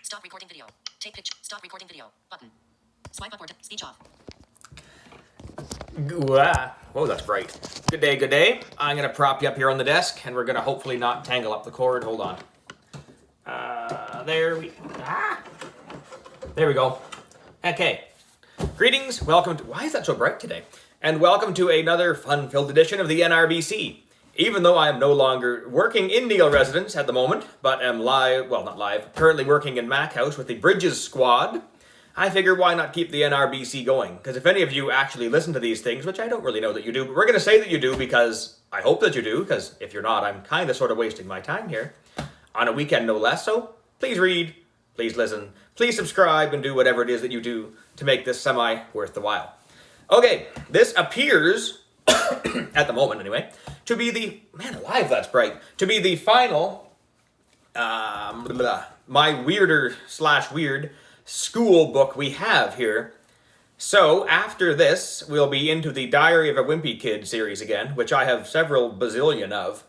Stop recording video. Take picture. Stop recording video. Button. Swipe up or speech off. Whoa, that's bright. Good day, good day. I'm going to prop you up here on the desk, and we're going to hopefully not tangle up the cord. Hold on. There we go. Okay. Greetings, welcome to... Why is that so bright today? And welcome to another fun-filled edition of the NRBC. Even though I am no longer working in Neil residence at the moment, but am live, well, not live, currently working in Mac House with the Bridges squad, I figure why not keep the NRBC going? Because if any of you actually listen to these things, which I don't really know that you do, but we're going to say that you do because I hope that you do, because if you're not, I'm kind of sort of wasting my time here. On a weekend, no less. So please read, please listen, please subscribe, and do whatever it is that you do to make this semi worth the while. Okay, this appears, at the moment anyway, to be the, man alive, that's bright, to be the final, my weirder/weird school book we have here. So after this, we'll be into the Diary of a Wimpy Kid series again, which I have several bazillion of.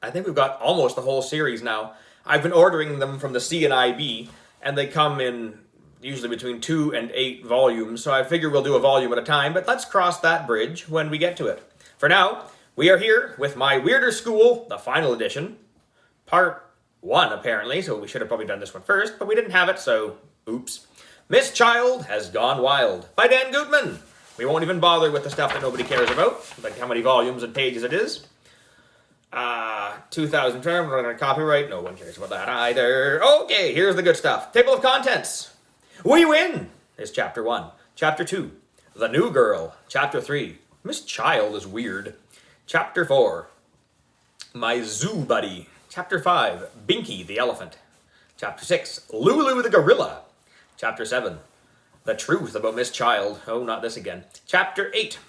I think we've got almost the whole series now. I've been ordering them from the C&IB, and they come in usually between 2 and 8 volumes, so I figure we'll do a volume at a time, but let's cross that bridge when we get to it. For now, we are here with My Weirder School, the final edition, part 1 apparently, so we should have probably done this one first, but we didn't have it, so oops. Miss Child Has Gone Wild by Dan Gutman. We won't even bother with the stuff that nobody cares about, like how many volumes and pages it is. 2000 term, we're going to copyright, no one cares about that either. Okay, here's the good stuff. Table of contents. We Win is Chapter 1. Chapter 2, The New Girl. Chapter 3, Miss Child is Weird. Chapter 4, My Zoo Buddy. Chapter 5, Binky the Elephant. Chapter 6, Lulu the Gorilla. Chapter 7, The Truth About Miss Child. Oh, not this again. Chapter 8,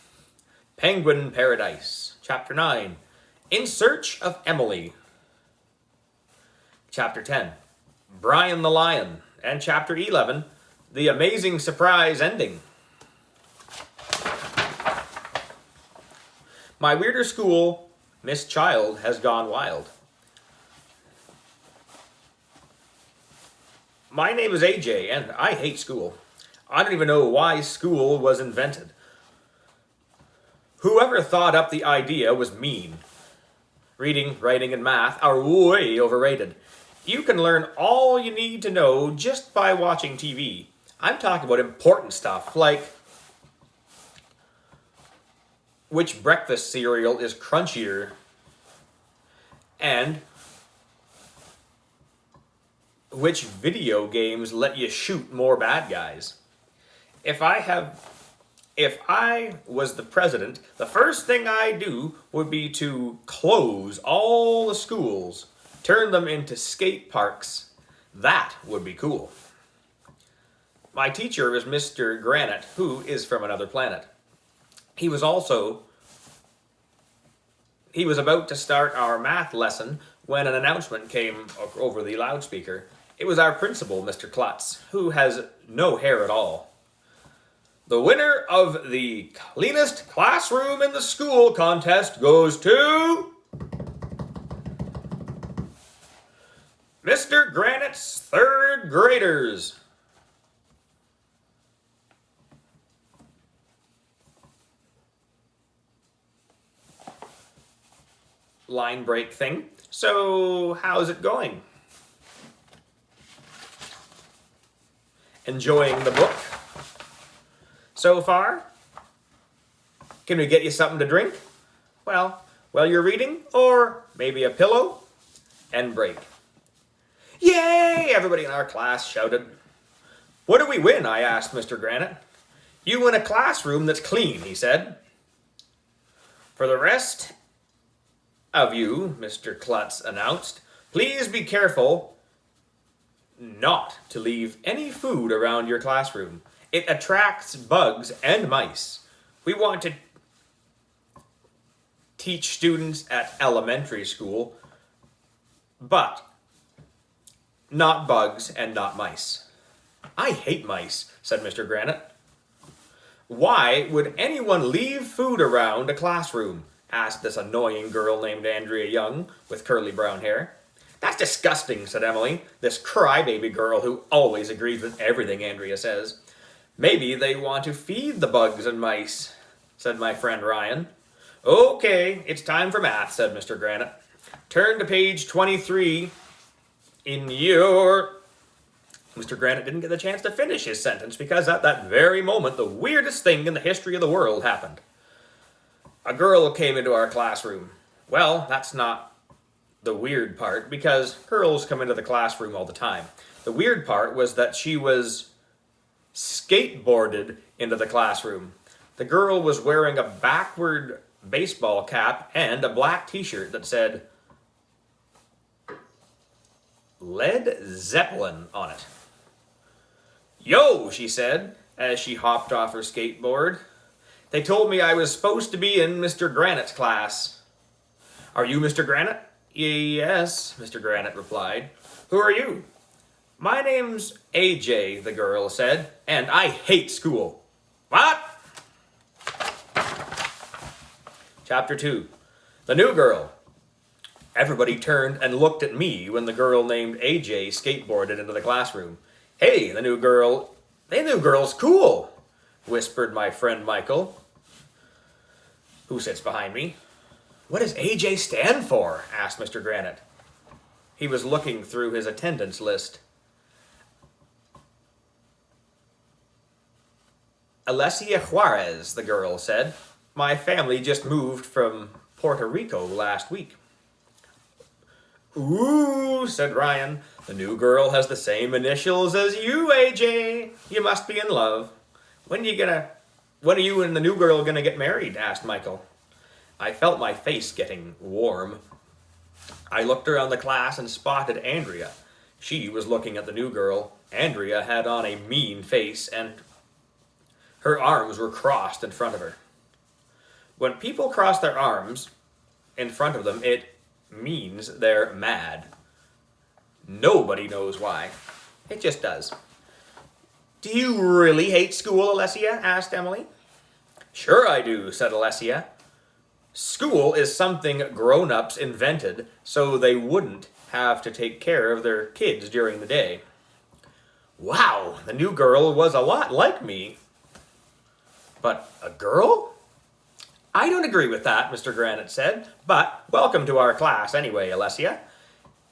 Penguin Paradise. Chapter 9, In Search of Emily. Chapter 10, Brian the Lion. And Chapter 11, The Amazing Surprise Ending. My Weirder School, Miss Child Has Gone Wild. My name is AJ, and I hate school. I don't even know why school was invented. Whoever thought up the idea was mean. Reading, writing, and math are way overrated. You can learn all you need to know just by watching TV. I'm talking about important stuff, like which breakfast cereal is crunchier, and which video games let you shoot more bad guys. If I was the president, the first thing I'd do would be to close all the schools, turn them into skate parks. That would be cool. My teacher is Mr. Granite, who is from another planet. He was about to start our math lesson when an announcement came over the loudspeaker. It was our principal, Mr. Klutz, who has no hair at all. The winner of the cleanest classroom in the school contest goes to Mr. Granite's third graders. Line break thing. So, how's it going? Enjoying the book so far? Can we get you something to drink? Well, while you're reading, or maybe a pillow? End break. Yay! Everybody in our class shouted. What do we win? I asked Mr. Granite. You win a classroom that's clean, he said. For the rest of you, Mr. Klutz announced, please be careful not to leave any food around your classroom. It attracts bugs and mice. We want to teach students at elementary school, but not bugs and not mice. I hate mice, said Mr. Granite. Why would anyone leave food around a classroom? Asked this annoying girl named Andrea Young with curly brown hair. That's disgusting, said Emily, this crybaby girl who always agrees with everything Andrea says. Maybe they want to feed the bugs and mice, said my friend Ryan. Okay, it's time for math, said Mr. Granite. Turn to page 23 in your... Mr. Granite didn't get the chance to finish his sentence because at that very moment the weirdest thing in the history of the world happened. A girl came into our classroom. Well, that's not the weird part, because girls come into the classroom all the time. The weird part was that she was skateboarded into the classroom. The girl was wearing a backward baseball cap and a black t-shirt that said Led Zeppelin on it. Yo, she said, as she hopped off her skateboard. They told me I was supposed to be in Mr. Granite's class. Are you Mr. Granite? Yes, Mr. Granite replied. Who are you? My name's AJ, the girl said, and I hate school. What? Chapter 2. The New Girl. Everybody turned and looked at me when the girl named AJ skateboarded into the classroom. Hey, the new girl's cool, whispered my friend Michael, who sits behind me. What does AJ stand for? Asked Mr. Granite. He was looking through his attendance list. Alessia Juarez, the girl said. My family just moved from Puerto Rico last week. Ooh, said Ryan. The new girl has the same initials as you, AJ. You must be in love. When are you and the new girl gonna get married? Asked Michael. I felt my face getting warm. I looked around the class and spotted Andrea. She was looking at the new girl. Andrea had on a mean face and her arms were crossed in front of her. When people cross their arms in front of them, it means they're mad. Nobody knows why. It just does. Do you really hate school, Alessia? Asked Emily. Sure I do, said Alessia. School is something grown-ups invented so they wouldn't have to take care of their kids during the day. Wow, the new girl was a lot like me. But a girl? I don't agree with that, Mr. Granite said, but welcome to our class anyway, Alessia.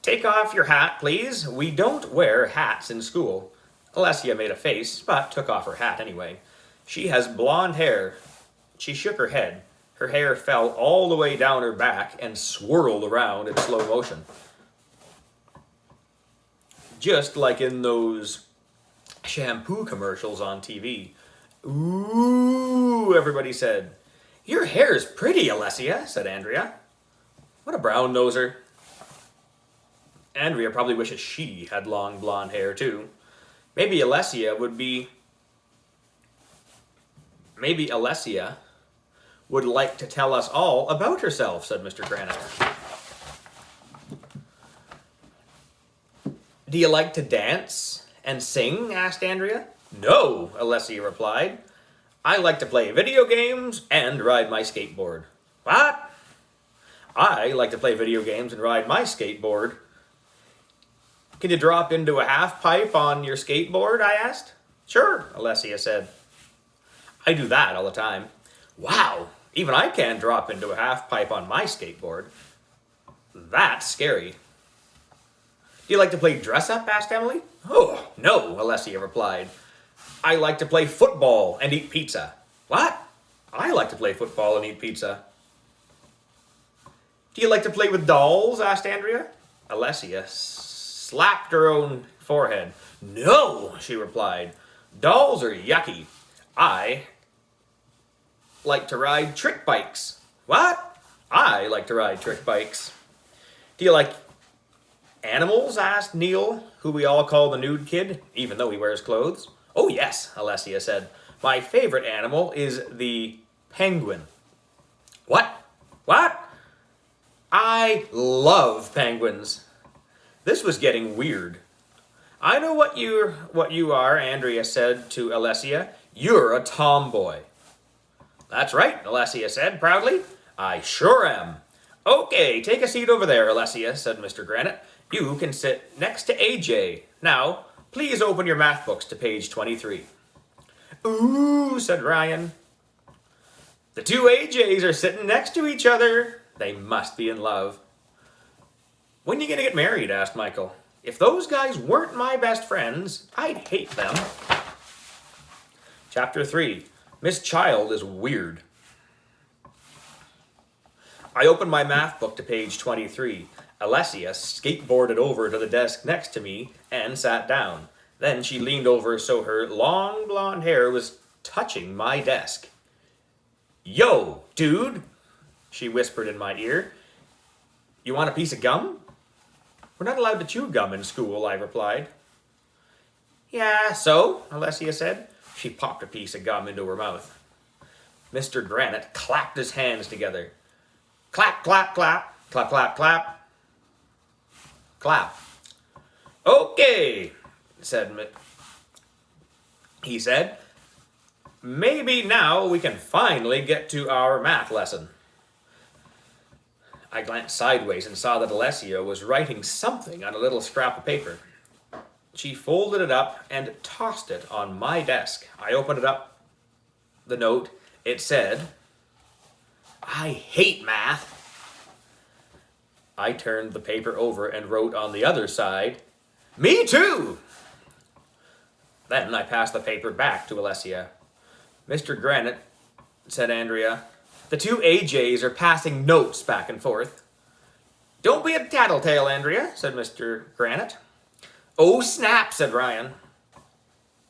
Take off your hat, please. We don't wear hats in school. Alessia made a face, but took off her hat anyway. She has blonde hair. She shook her head. Her hair fell all the way down her back and swirled around in slow motion. Just like in those shampoo commercials on TV. Ooh, everybody said. Your hair's pretty, Alessia, said Andrea. What a brown noser. Andrea probably wishes she had long blonde hair too. Maybe Alessia would like to tell us all about herself, said Mr. Granite. Do you like to dance and sing? Asked Andrea. No, Alessia replied. I like to play video games and ride my skateboard. What? I like to play video games and ride my skateboard. Can you drop into a half pipe on your skateboard? I asked. Sure, Alessia said. I do that all the time. Wow, even I can't drop into a half pipe on my skateboard. That's scary. Do you like to play dress up? Asked Emily. Oh, no, Alessia replied. I like to play football and eat pizza. What? I like to play football and eat pizza. Do you like to play with dolls? Asked Andrea. Alessia slapped her own forehead. No, she replied. Dolls are yucky. I like to ride trick bikes. What? I like to ride trick bikes. Do you like animals? Asked Neil, who we all call the nude kid, even though he wears clothes. Oh yes, Alessia said. My favorite animal is the penguin. What? What? I love penguins. This was getting weird. I know what you are, Andrea said to Alessia. You're a tomboy. That's right, Alessia said proudly. I sure am. Okay, take a seat over there, Alessia, said Mr. Granite. You can sit next to AJ. Now, please open your math books to page 23. Ooh, said Ryan. The two AJs are sitting next to each other. They must be in love. When you gonna get married? Asked Michael. If those guys weren't my best friends, I'd hate them. Chapter 3. Miss Child is weird. I opened my math book to page 23. Alessia skateboarded over to the desk next to me and sat down. Then she leaned over so her long blonde hair was touching my desk. Yo, dude, she whispered in my ear. You want a piece of gum? We're not allowed to chew gum in school, I replied. Yeah, so, Alessia said. She popped a piece of gum into her mouth. Mr. Granite clapped his hands together. Clap, clap, clap, clap, clap, clap. Clap. Okay, he said. Maybe now we can finally get to our math lesson. I glanced sideways and saw that Alessia was writing something on a little scrap of paper. She folded it up and tossed it on my desk. I opened it up. The note, it said, I hate math. I turned the paper over and wrote on the other side, Me too! Then I passed the paper back to Alessia. Mr. Granite, said Andrea, the two AJs are passing notes back and forth. Don't be a tattletale, Andrea, said Mr. Granite. Oh, snap, said Ryan.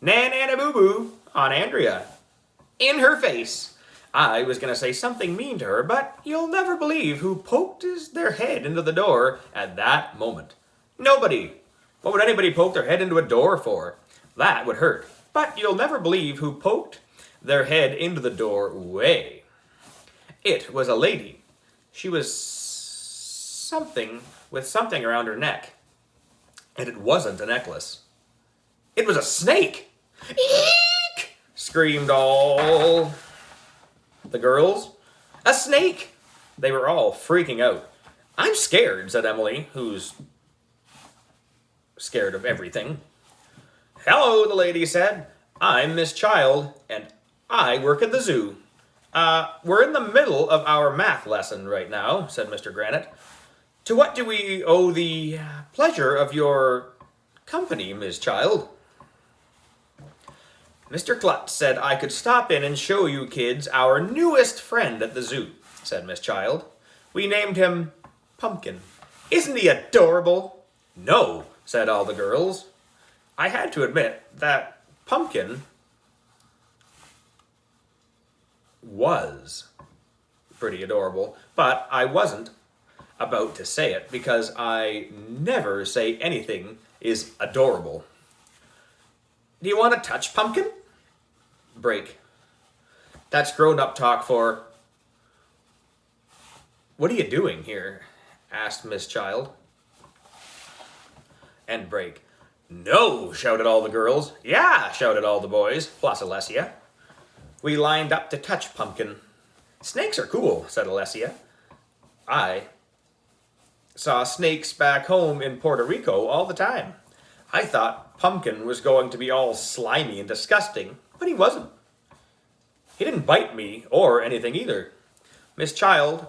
Nan-ana-boo-boo on Andrea. In her face. I was going to say something mean to her, but you'll never believe who poked their head into the door at that moment. Nobody. What would anybody poke their head into a door for? That would hurt. But you'll never believe who poked their head into the doorway. It was a lady. She was something around her neck. And it wasn't a necklace. It was a snake! Eek! Screamed all the girls. A snake! They were all freaking out. I'm scared, said Emily, who's scared of everything. Hello, the lady said. I'm Miss Child, and I work at the zoo. We're in the middle of our math lesson right now, said Mr. Granite. To what do we owe the pleasure of your company, Miss Child? Mr. Klutz said I could stop in and show you kids our newest friend at the zoo, said Miss Child. We named him Pumpkin. Isn't he adorable? No, said all the girls. I had to admit that Pumpkin was pretty adorable, but I wasn't about to say it because I never say anything is adorable. Do you want to touch Pumpkin? Break. That's grown-up talk for... What are you doing here? Asked Miss Child. And break. No, shouted all the girls. Yeah, shouted all the boys, plus Alessia. We lined up to touch Pumpkin. Snakes are cool, said Alessia. I saw snakes back home in Puerto Rico all the time. I thought Pumpkin was going to be all slimy and disgusting, but he wasn't. He didn't bite me or anything either. Miss Child,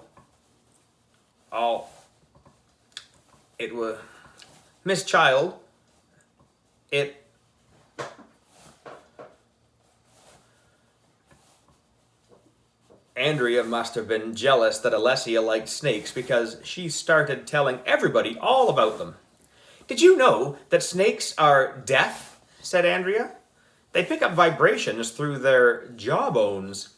Andrea must have been jealous that Alessia liked snakes because she started telling everybody all about them. Did you know that snakes are deaf? Said Andrea. They pick up vibrations through their jawbones.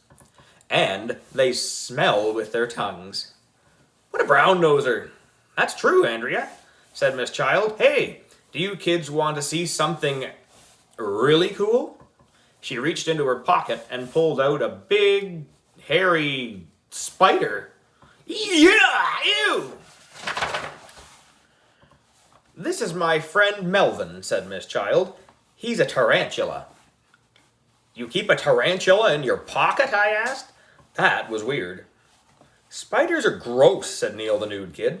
And they smell with their tongues. What a brown-noser. That's true, Andrea, said Miss Child. Hey, do you kids want to see something really cool? She reached into her pocket and pulled out a big, hairy spider. Yeah, ew! This is my friend Melvin, said Miss Child. He's a tarantula. You keep a tarantula in your pocket, I asked. That was weird. Spiders are gross, said Neil the Nude Kid.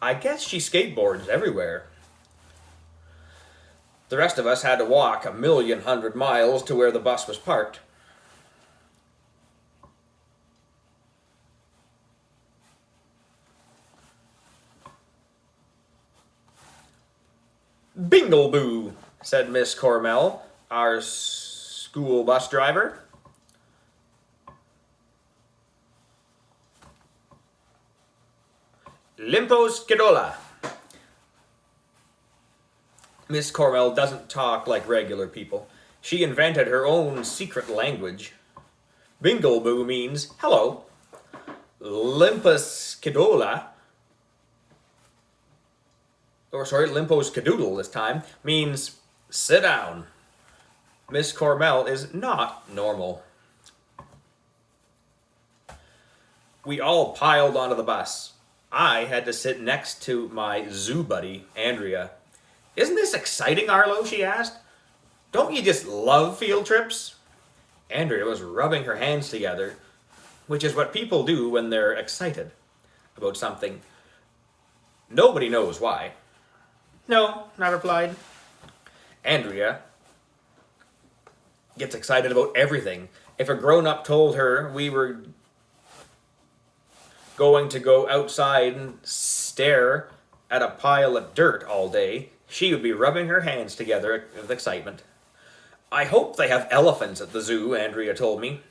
I guess she skateboards everywhere. The rest of us had to walk 1,100,000 miles to where the bus was parked. Bingleboo, said Miss Cormell, our school bus driver. Limposkidola. Miss Cormell doesn't talk like regular people. She invented her own secret language. Bingleboo means hello. Limposkidola, Limposkidoodle this time, means sit down. Miss Cormell is not normal. We all piled onto the bus. I had to sit next to my zoo buddy, Andrea. Isn't this exciting, Arlo? She asked. Don't you just love field trips? Andrea was rubbing her hands together, which is what people do when they're excited about something. Nobody knows why. No, I replied. Andrea gets excited about everything. If a grown-up told her we were going to go outside and stare at a pile of dirt all day, she would be rubbing her hands together with excitement. I hope they have elephants at the zoo, Andrea told me.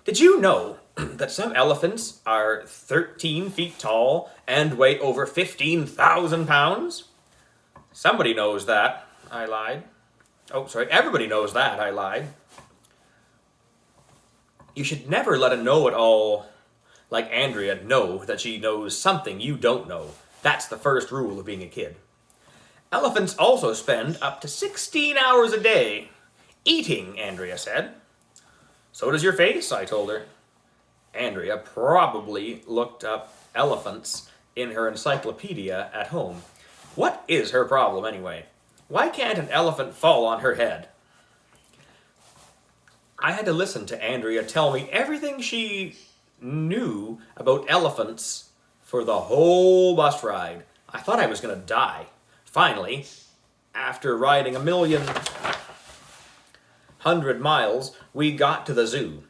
Did you know that some elephants are 13 feet tall and weigh over 15,000 pounds? Somebody knows that, I lied. Everybody knows that, I lied. You should never let a know-it-all like Andrea know that she knows something you don't know. That's the first rule of being a kid. Elephants also spend up to 16 hours a day eating, Andrea said. So does your face, I told her. Andrea probably looked up elephants in her encyclopedia at home. What is her problem anyway? Why can't an elephant fall on her head? I had to listen to Andrea tell me everything she knew about elephants for the whole bus ride. I thought I was going to die. Finally, after riding 1,100,000 miles, we got to the zoo.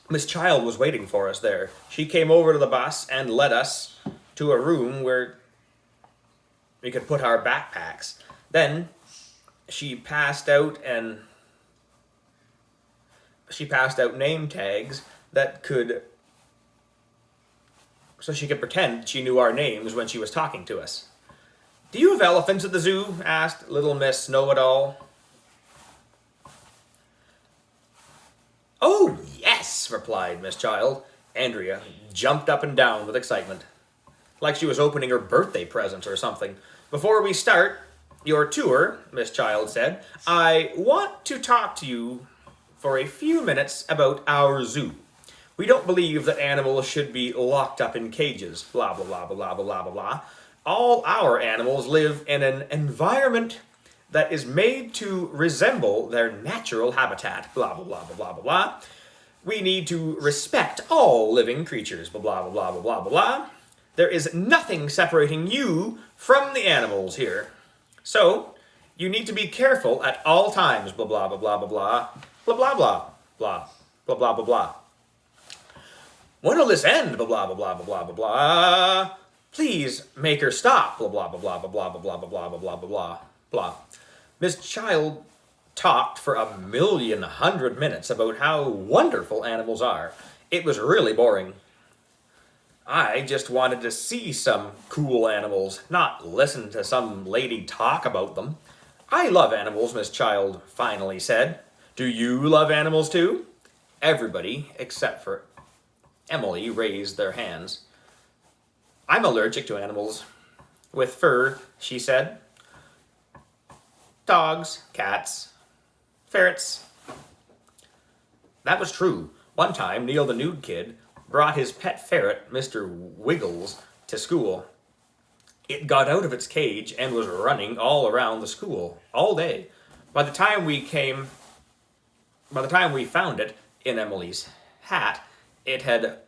Miss Child was waiting for us there. She came over to the bus and led us to a room where we could put our backpacks. Then she passed out name tags so she could pretend she knew our names when she was talking to us. Do you have elephants at the zoo? Asked little Miss Know-It-All. Oh, yes, replied Miss Child. Andrea jumped up and down with excitement, like she was opening her birthday present or something. Before we start your tour, Miss Child said, I want to talk to you for a few minutes about our zoo. We don't believe that animals should be locked up in cages, blah, blah, blah, blah, blah, blah, blah, blah. All our animals live in an environment that is made to resemble their natural habitat, blah, blah, blah, blah, blah, blah, blah. We need to respect all living creatures, blah, blah, blah, blah, blah, blah, blah. There is nothing separating you from the animals here. So, you need to be careful at all times, blah, blah, blah, blah, blah, blah, blah, blah, blah, blah, blah, blah, blah, blah. When will this end, blah, blah, blah, blah, blah, blah, blah. Please make her stop, blah, blah, blah, blah, blah, blah, blah, blah, blah, blah, blah, blah, blah, blah. Miss Child talked for 1,100,000 minutes about how wonderful animals are. It was really boring. I just wanted to see some cool animals, not listen to some lady talk about them. I love animals, Miss Child finally said. Do you love animals too? Everybody, except for Emily, raised their hands. I'm allergic to animals with fur, she said. Dogs, cats, ferrets. That was true. One time, Neil the Nude Kid brought his pet ferret, Mr. Wiggles, to school. It got out of its cage and was running all around the school all day. By the time we found it in Emily's hat, it had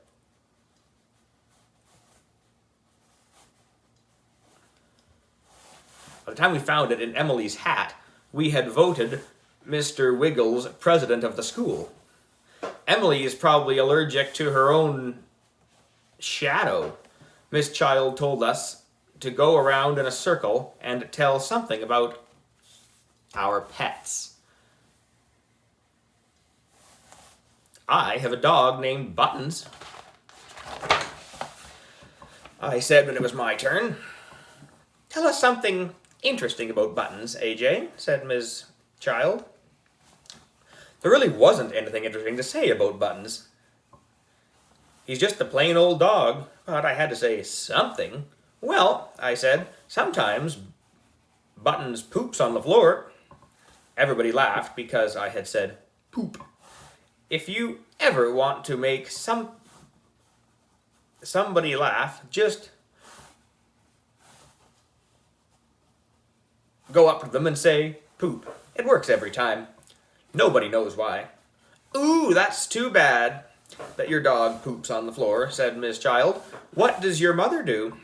By the time we found it in Emily's hat, we had voted Mr. Wiggles president of the school. Emily is probably allergic to her own shadow. Miss Child told us to go around in a circle and tell something about our pets. I have a dog named Buttons, I said when it was my turn. Tell us something interesting about Buttons, AJ, said Ms. Child. There really wasn't anything interesting to say about Buttons. He's just a plain old dog, but I had to say something. Well, I said, sometimes Buttons poops on the floor. Everybody laughed because I had said poop. If you ever want to make somebody laugh, just go up to them and say poop. It works every time. Nobody knows why. Ooh, that's too bad that your dog poops on the floor, said Miss Child. What does your mother do?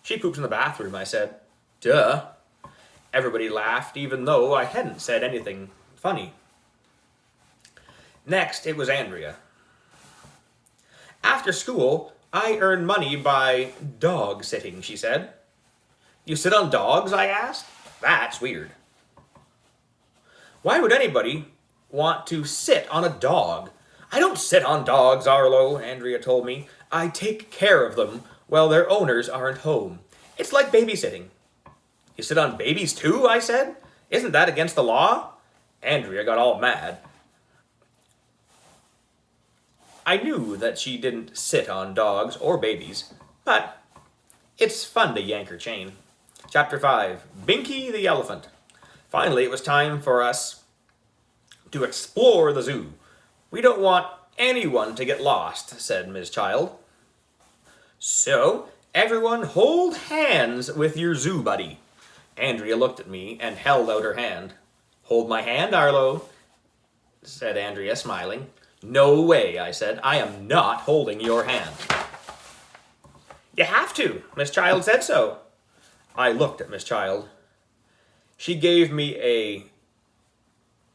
She poops in the bathroom, I said. Duh. Everybody laughed, even though I hadn't said anything funny. Next, it was Andrea. After school, I earn money by dog sitting, she said. You sit on dogs, I asked. That's weird. Why would anybody want to sit on a dog? I don't sit on dogs, Arlo, Andrea told me. I take care of them while their owners aren't home. It's like babysitting. You sit on babies too, I said. Isn't that against the law? Andrea got all mad. I knew that she didn't sit on dogs or babies, but it's fun to yank her chain. Chapter 5, Binky the Elephant. Finally, it was time for us to explore the zoo. We don't want anyone to get lost, said Ms. Child. So, everyone hold hands with your zoo buddy. Andrea looked at me and held out her hand. Hold my hand, Arlo, said Andrea, smiling. No way, I said. I am not holding your hand. You have to. Miss Child said so. I looked at Miss Child. She gave me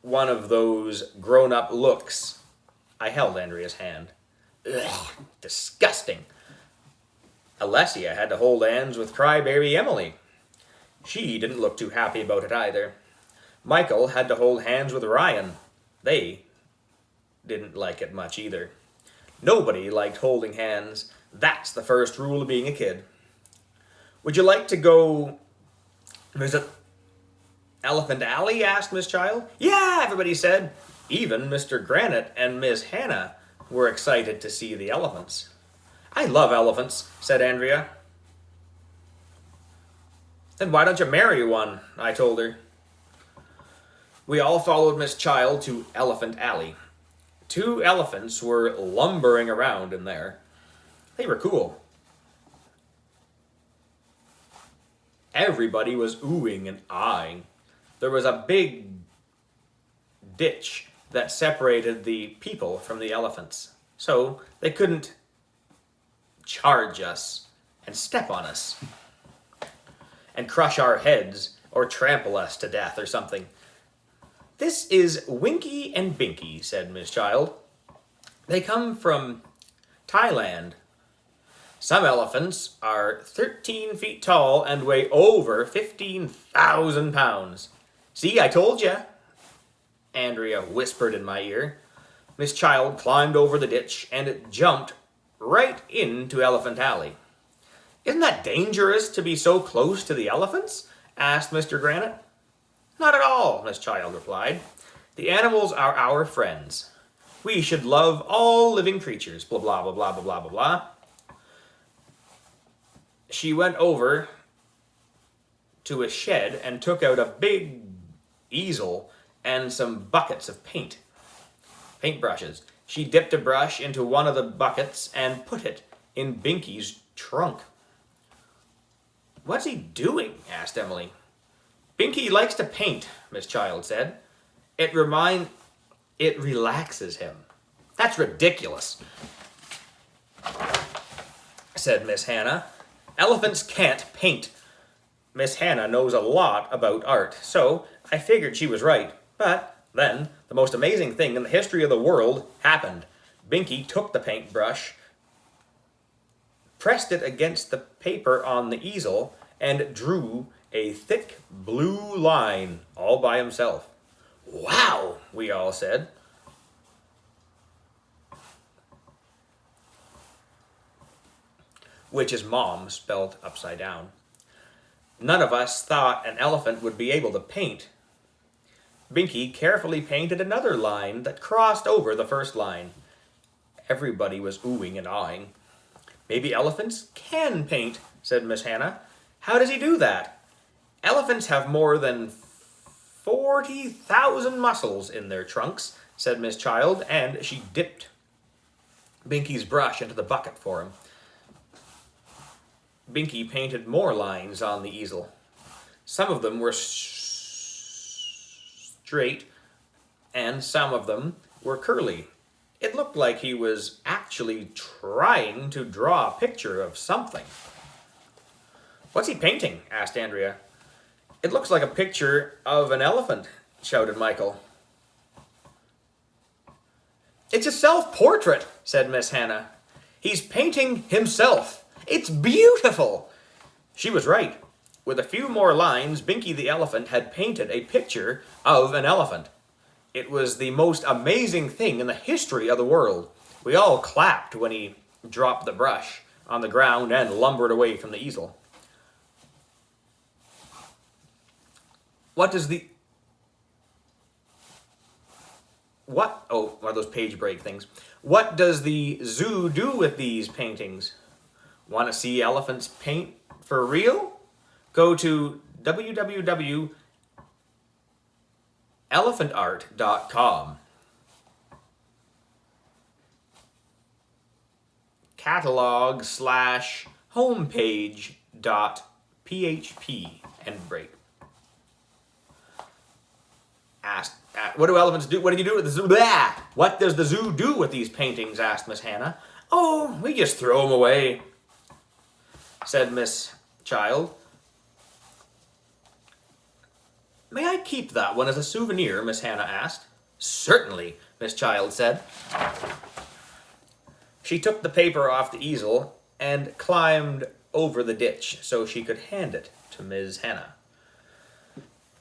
one of those grown-up looks. I held Andrea's hand. Ugh, disgusting. Alessia had to hold hands with crybaby Emily. She didn't look too happy about it either. Michael had to hold hands with Ryan. They didn't like it much either. Nobody liked holding hands. That's the first rule of being a kid. Would you like to go visit Elephant Alley? Asked Miss Child. Yeah, everybody said. Even Mr. Granite and Miss Hannah were excited to see the elephants. I love elephants, said Andrea. Then why don't you marry one? I told her. We all followed Miss Child to Elephant Alley. 2 elephants were lumbering around in there. They were cool. Everybody was oohing and aahing. There was a big ditch that separated the people from the elephants, so they couldn't charge us and step on us and crush our heads or trample us to death or something. This is Winky and Binky, said Miss Child. They come from Thailand. Some elephants are 13 feet tall and weigh over 15,000 pounds. See, I told you, Andrea whispered in my ear. Miss Child climbed over the ditch and jumped right into Elephant Alley. Isn't that dangerous to be so close to the elephants? Asked Mr. Granite. Not at all, Miss Child replied. The animals are our friends. We should love all living creatures, blah, blah, blah, blah, blah, blah, blah, blah. She went over to a shed and took out a big easel and some buckets of paintbrushes. She dipped a brush into one of the buckets and put it in Binky's trunk. What's he doing? Asked Emily. Binky likes to paint, Miss Child said. It relaxes him. That's ridiculous, said Miss Hannah. Elephants can't paint. Miss Hannah knows a lot about art, so I figured she was right. But then, the most amazing thing in the history of the world happened. Binky took the paintbrush, pressed it against the paper on the easel, and drew a thick blue line all by himself. "Wow," we all said. Which is mom spelled upside down. None of us thought an elephant would be able to paint. Binky carefully painted another line that crossed over the first line. Everybody was oohing and aahing. "Maybe elephants can paint," said Miss Hannah. "How does he do that?" "Elephants have more than 40,000 muscles in their trunks," said Miss Child, and she dipped Binky's brush into the bucket for him. Binky painted more lines on the easel. Some of them were straight, and some of them were curly. It looked like he was actually trying to draw a picture of something. "What's he painting?" asked Andrea. "It looks like a picture of an elephant," shouted Michael. "It's a self-portrait," said Miss Hannah. "He's painting himself. It's beautiful." She was right. With a few more lines, Binky the elephant had painted a picture of an elephant. It was the most amazing thing in the history of the world. We all clapped when he dropped the brush on the ground and lumbered away from the easel. One of those page break things. What does the zoo do with these paintings? Want to see elephants paint for real? Go to www.elephantart.com. Catalog/homepage.php and break. Asked, "What do elephants do? What do you do with the zoo?" Blah! "What does the zoo do with these paintings?" asked Miss Hannah. "Oh, we just throw them away," said Miss Child. "May I keep that one as a souvenir?" Miss Hannah asked. "Certainly," Miss Child said. She took the paper off the easel and climbed over the ditch so she could hand it to Miss Hannah.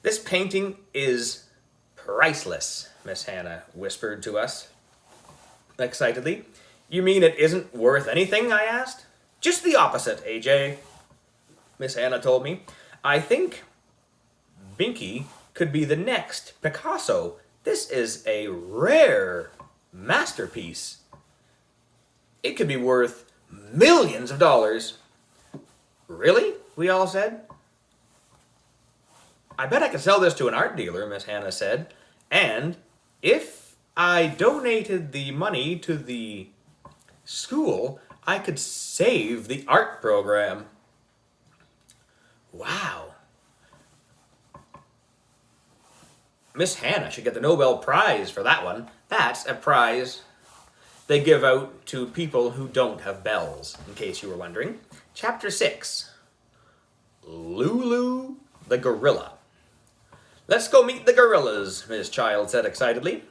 "This painting is priceless," Miss Hannah whispered to us excitedly. "You mean it isn't worth anything?" I asked. "Just the opposite, AJ," Miss Hannah told me. "I think Binky could be the next Picasso. This is a rare masterpiece. It could be worth millions of dollars." "Really?" we all said. "I bet I could sell this to an art dealer," Miss Hannah said. "And if I donated the money to the school, I could save the art program." Wow. Miss Hannah should get the Nobel Prize for that one. That's a prize they give out to people who don't have bells, in case you were wondering. Chapter 6. Lulu the Gorilla. "Let's go meet the gorillas," Miss Child said excitedly.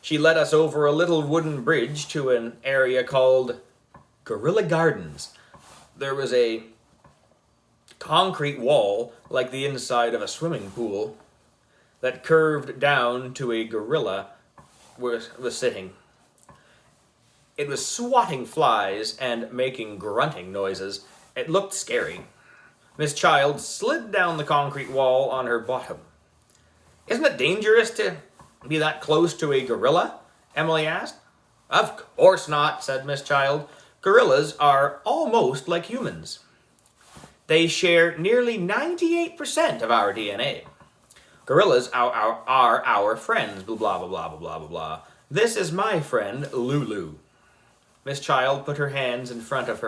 She led us over a little wooden bridge to an area called Gorilla Gardens. There was a concrete wall, like the inside of a swimming pool, that curved down to a gorilla was sitting. It was swatting flies and making grunting noises. It looked scary. Miss Child slid down the concrete wall on her bottom. "Isn't it dangerous to be that close to a gorilla?" Emily asked. "Of course not," said Miss Child. "Gorillas are almost like humans. They share nearly 98% of our DNA. Gorillas are our friends, blah, blah, blah, blah, blah, blah, blah. This is my friend, Lulu." Miss Child put her hands in front of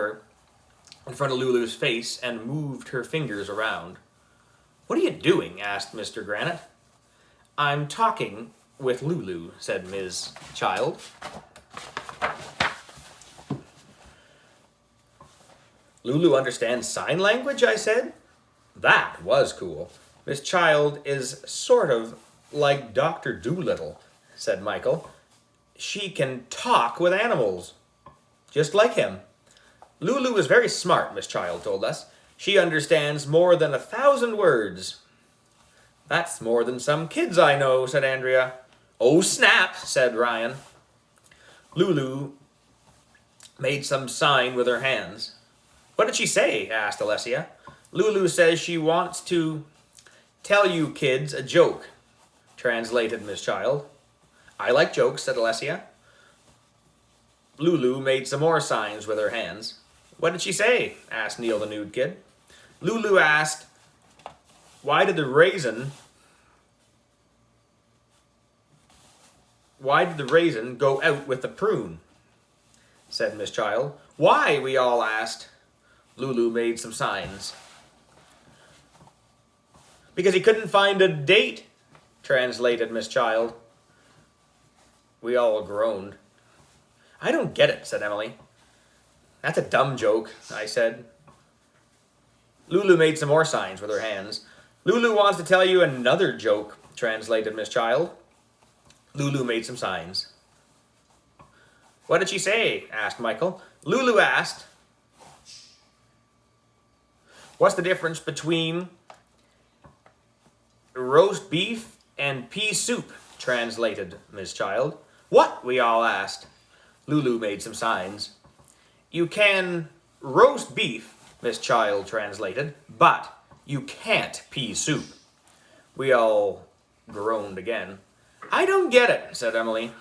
Lulu's face, and moved her fingers around. "What are you doing?" asked Mr. Granite. "I'm talking with Lulu," said Ms. Child. "Lulu understands sign language?" I said. That was cool. This child is sort of like Dr. Doolittle, said Michael. She can talk with animals, just like him. Lulu is very smart, Miss Child told us. She understands more than 1,000 words. That's more than some kids I know, said Andrea. Oh, snap, said Ryan. Lulu made some sign with her hands. What did she say? Asked Alessia. Lulu says she wants to tell you kids a joke, translated Miss Child. I like jokes, said Alessia. Lulu made some more signs with her hands. What did she say? Asked Neil the Nude Kid. Lulu asked, why did the raisin go out with the prune? Said Miss Child. Why? We all asked. Lulu made some signs. Because he couldn't find a date, translated Miss Child. We all groaned. I don't get it, said Emily. That's a dumb joke, I said. Lulu made some more signs with her hands. Lulu wants to tell you another joke, translated Miss Child. Lulu made some signs. What did she say? Asked Michael. Lulu asked, what's the difference between roast beef and pea soup? Translated Miss Child. What? We all asked. Lulu made some signs. You can roast beef, Miss Child translated, but you can't pea soup. We all groaned again. I don't get it, said Emily.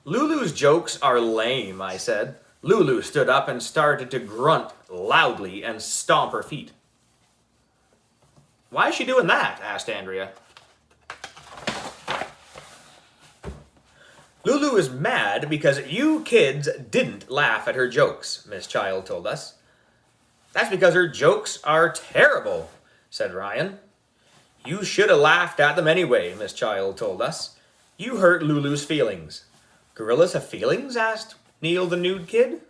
Lulu's jokes are lame, I said. Lulu stood up and started to grunt loudly and stomp her feet. Why is she doing that? Asked Andrea. Lulu is mad because you kids didn't laugh at her jokes, Miss Child told us. That's because her jokes are terrible, said Ryan. You should have laughed at them anyway, Miss Child told us. You hurt Lulu's feelings. Gorillas have feelings? Asked Neil the Nude Kid.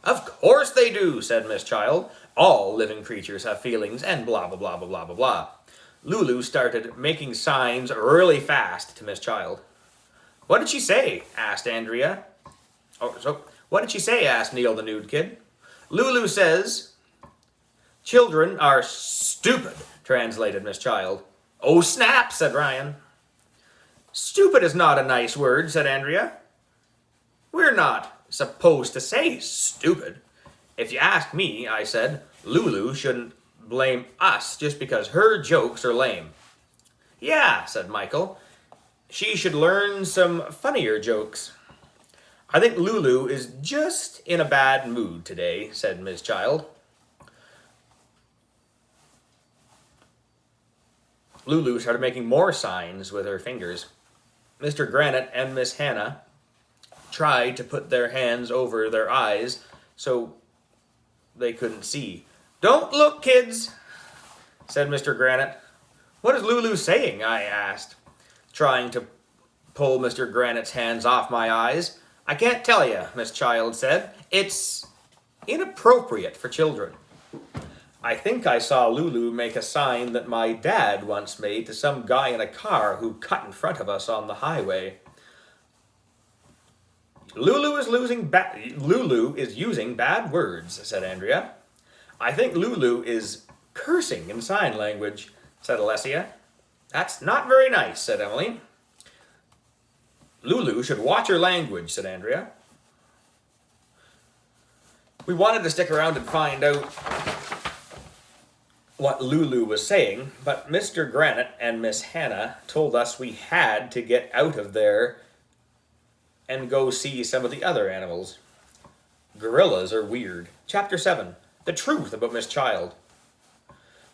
Of course they do, said Miss Child. All living creatures have feelings and blah, blah, blah, blah, blah, blah, blah. Lulu started making signs really fast to Miss Child. What did she say? Asked Andrea. What did she say? Asked Neil the Nude Kid. Lulu says, children are stupid, translated Miss Child. Oh, snap, said Ryan. Stupid is not a nice word, said Andrea. We're not supposed to say stupid. If you ask me, I said, Lulu shouldn't blame us just because her jokes are lame. Yeah, said Michael. She should learn some funnier jokes. I think Lulu is just in a bad mood today, said Miss Child. Lulu started making more signs with her fingers. Mr. Granite and Miss Hannah tried to put their hands over their eyes so they couldn't see. Don't look, kids, said Mr. Granite. What is Lulu saying? I asked, trying to pull Mr. Granite's hands off my eyes. I can't tell you, Miss Child said. It's inappropriate for children. I think I saw Lulu make a sign that my dad once made to some guy in a car who cut in front of us on the highway. Lulu is using bad words, said Andrea. I think Lulu is cursing in sign language, said Alessia. That's not very nice, said Emily. Lulu should watch her language, said Andrea. We wanted to stick around and find out what Lulu was saying, but Mr. Granite and Miss Hannah told us we had to get out of there and go see some of the other animals. Gorillas are weird. Chapter 7. The truth about Miss Child.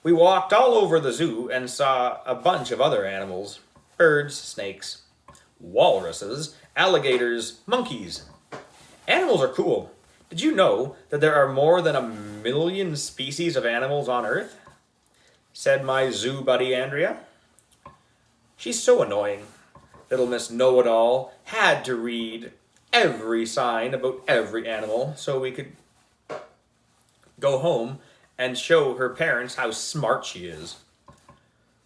We walked all over the zoo and saw a bunch of other animals. Birds, snakes, walruses, alligators, monkeys. Animals are cool. Did you know that there are more than 1 million species of animals on Earth? Said my zoo buddy Andrea. She's so annoying. Little Miss Know-It-All had to read every sign about every animal so we could go home and show her parents how smart she is.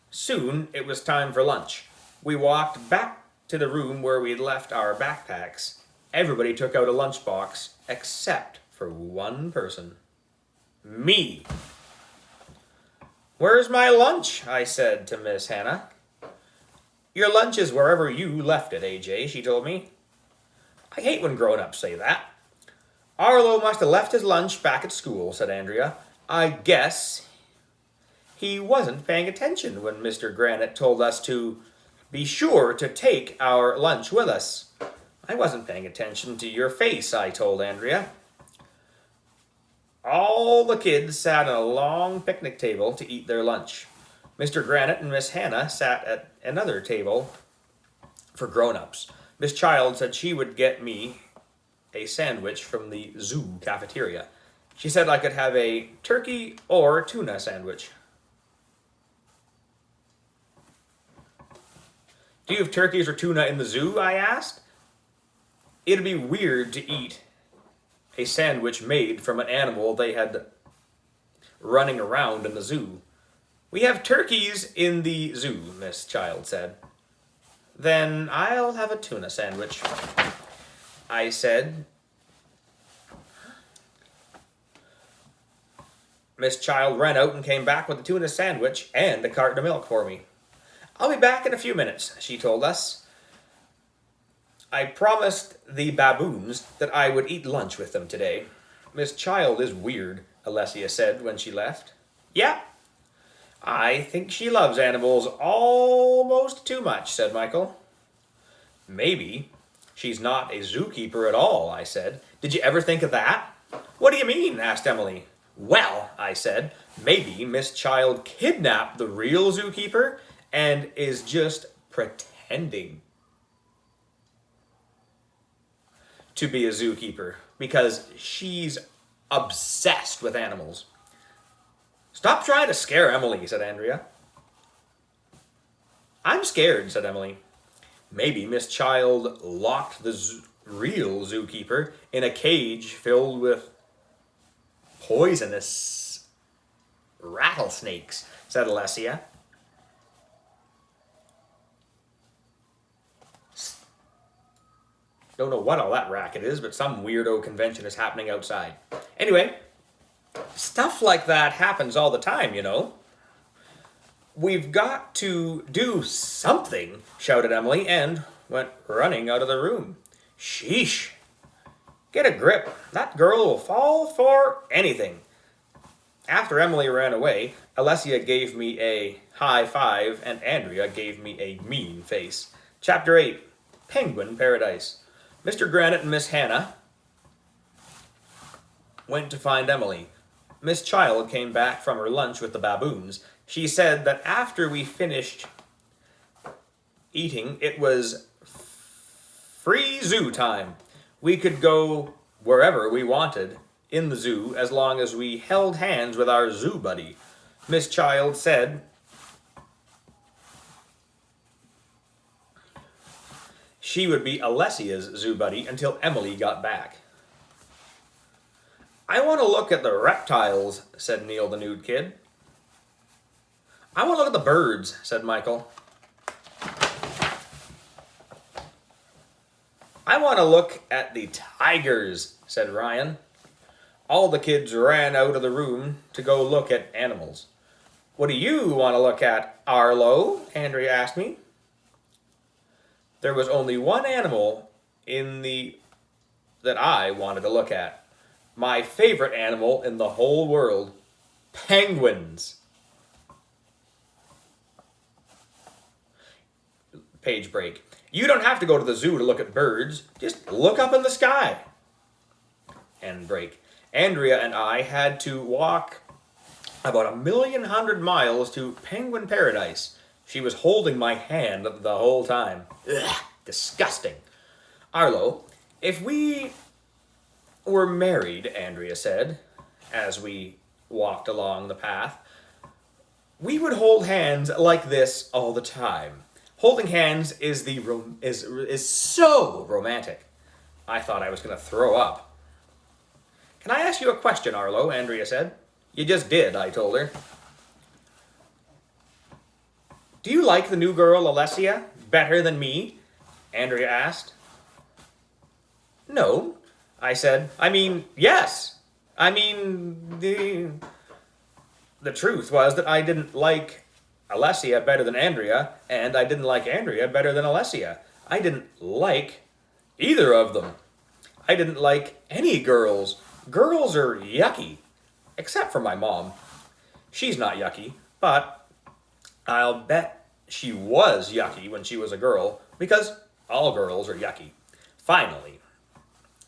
Soon it was time for lunch. We walked back to the room where we'd left our backpacks. Everybody took out a lunchbox except for one person. Me. "Where's my lunch?" I said to Miss Hannah. "Your lunch is wherever you left it, AJ," she told me. I hate when grown-ups say that. "Arlo must have left his lunch back at school," said Andrea. "I guess he wasn't paying attention when Mr. Granite told us to be sure to take our lunch with us." "I wasn't paying attention to your face," I told Andrea. All the kids sat at a long picnic table to eat their lunch. Mr. Granite and Miss Hannah sat at another table for grown-ups. Miss Child said she would get me a sandwich from the zoo cafeteria. She said I could have a turkey or tuna sandwich. "Do you have turkeys or tuna in the zoo?" I asked. It'd be weird to eat a sandwich made from an animal they had running around in the zoo. "We have turkeys in the zoo," Miss Child said. "Then I'll have a tuna sandwich," I said. Miss Child ran out and came back with a tuna sandwich and a carton of milk for me. "I'll be back in a few minutes," she told us. I promised the baboons that I would eat lunch with them today. "Miss Child is weird," Alessia said when she left. "Yeah, I think she loves animals almost too much," said Michael. "Maybe she's not a zookeeper at all," I said. "Did you ever think of that?" "What do you mean?" asked Emily. "Well," I said, "maybe Miss Child kidnapped the real zookeeper and is just pretending to be a zookeeper because she's obsessed with animals." "Stop trying to scare Emily," said Andrea. "I'm scared," said Emily. "Maybe Miss Child locked the real zookeeper in a cage filled with poisonous rattlesnakes," said Alessia. Don't know what all that racket is, but some weirdo convention is happening outside. Anyway, stuff like that happens all the time, you know. "We've got to do something," shouted Emily, and went running out of the room. "Sheesh. Get a grip. That girl will fall for anything." After Emily ran away, Alessia gave me a high five, and Andrea gave me a mean face. Chapter 8, Penguin Paradise. Mr. Granite and Miss Hannah went to find Emily. Miss Child came back from her lunch with the baboons. She said that after we finished eating, it was free zoo time. We could go wherever we wanted in the zoo as long as we held hands with our zoo buddy. Miss Child said she would be Alessia's zoo buddy until Emily got back. "I want to look at the reptiles," said Neil the nude kid. "I want to look at the birds," said Michael. "I want to look at the tigers," said Ryan. All the kids ran out of the room to go look at animals. "What do you want to look at, Arlo?" Andrea asked me. There was only one animal that I wanted to look at. My favorite animal in the whole world. Penguins. Page break. "You don't have to go to the zoo to look at birds. Just look up in the sky." End break. Andrea and I had to walk about 1,100,000 miles to Penguin Paradise. She was holding my hand the whole time. Ugh, disgusting. "Arlo, if we were married," Andrea said, as we walked along the path, "we would hold hands like this all the time. Holding hands is so romantic." I thought I was going to throw up. "Can I ask you a question, Arlo?" Andrea said. You just did, I told her. Do you like the new girl, Alessia, better than me? Andrea asked. No, I said. I mean, yes. I mean, the truth was that I didn't like Alessia better than Andrea, and I didn't like Andrea better than Alessia. I didn't like either of them. I didn't like any girls. Girls are yucky. Except for my mom. She's not yucky, but I'll bet she was yucky when she was a girl, because all girls are yucky. Finally,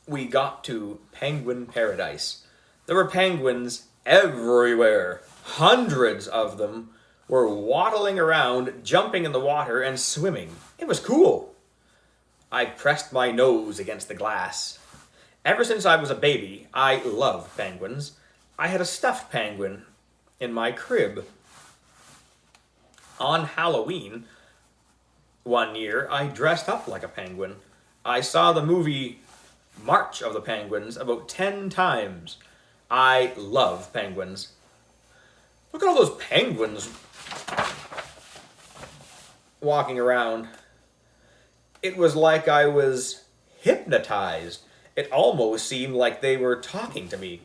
we got to Penguin Paradise. There were penguins everywhere. Hundreds of them were waddling around, jumping in the water and swimming. It was cool. I pressed my nose against the glass. Ever since I was a baby, I love penguins. I had a stuffed penguin in my crib. On Halloween, one year, I dressed up like a penguin. I saw the movie March of the Penguins about 10 times. I love penguins. Look at all those penguins walking around. It was like I was hypnotized. It almost seemed like they were talking to me.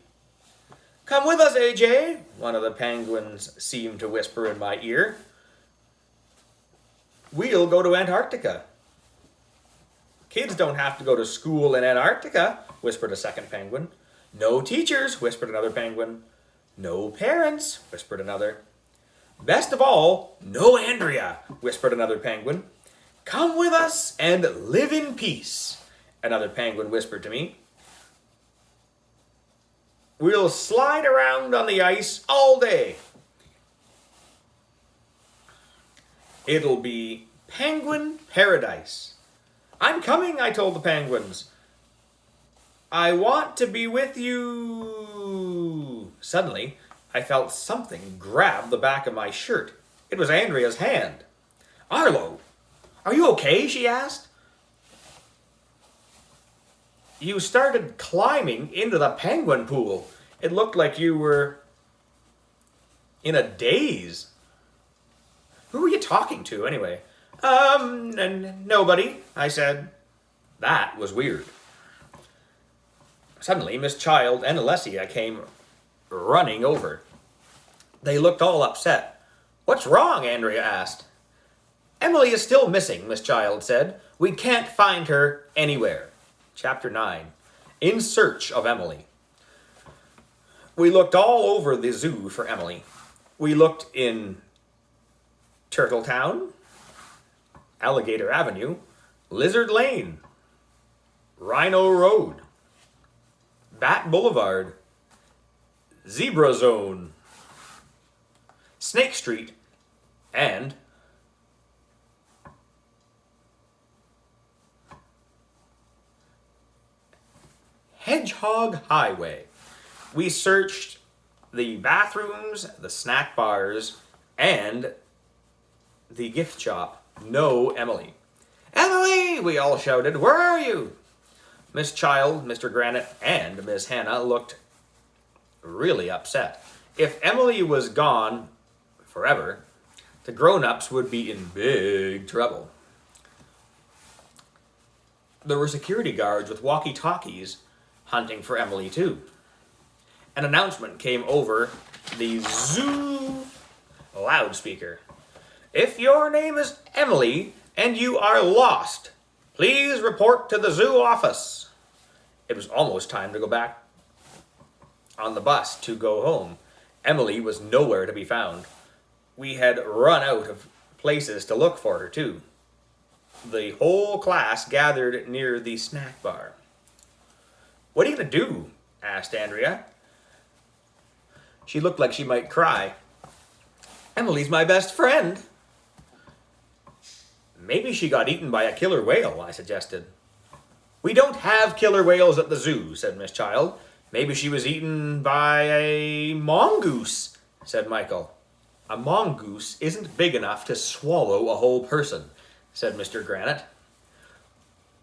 Come with us, AJ, one of the penguins seemed to whisper in my ear. We'll go to Antarctica. Kids don't have to go to school in Antarctica, whispered a second penguin. No teachers, whispered another penguin. No parents, whispered another. Best of all, no Andrea, whispered another penguin. Come with us and live in peace, another penguin whispered to me. We'll slide around on the ice all day. It'll be penguin paradise. I'm coming, I told the penguins. I want to be with you. Suddenly, I felt something grab the back of my shirt. It was Andrea's hand. Arlo, are you okay? She asked. You started climbing into the penguin pool. It looked like you were in a daze. Who were you talking to, anyway? Nobody, I said. That was weird. Suddenly, Miss Child and Alessia came running over. They looked all upset. What's wrong? Andrea asked. Emily is still missing, Miss Child said. We can't find her anywhere. Chapter 9. In Search of Emily. We looked all over the zoo for Emily. We looked in Turtle Town, Alligator Avenue, Lizard Lane, Rhino Road, Bat Boulevard, Zebra Zone, Snake Street, and Hedgehog Highway. We searched the bathrooms, the snack bars, and the gift shop. No Emily. Emily! We all shouted. Where are you? Miss Child, Mr. Granite, and Miss Hannah looked really upset. If Emily was gone forever, the grown-ups would be in big trouble. There were security guards with walkie-talkies hunting for Emily, too. An announcement came over the zoo loudspeaker. If your name is Emily and you are lost, please report to the zoo office. It was almost time to go back on the bus to go home. Emily was nowhere to be found. We had run out of places to look for her, too. The whole class gathered near the snack bar. What are you going to do? Asked Andrea. She looked like she might cry. Emily's my best friend. Maybe she got eaten by a killer whale, I suggested. We don't have killer whales at the zoo, said Miss Child. Maybe she was eaten by a mongoose, said Michael. A mongoose isn't big enough to swallow a whole person, said Mr. Granite.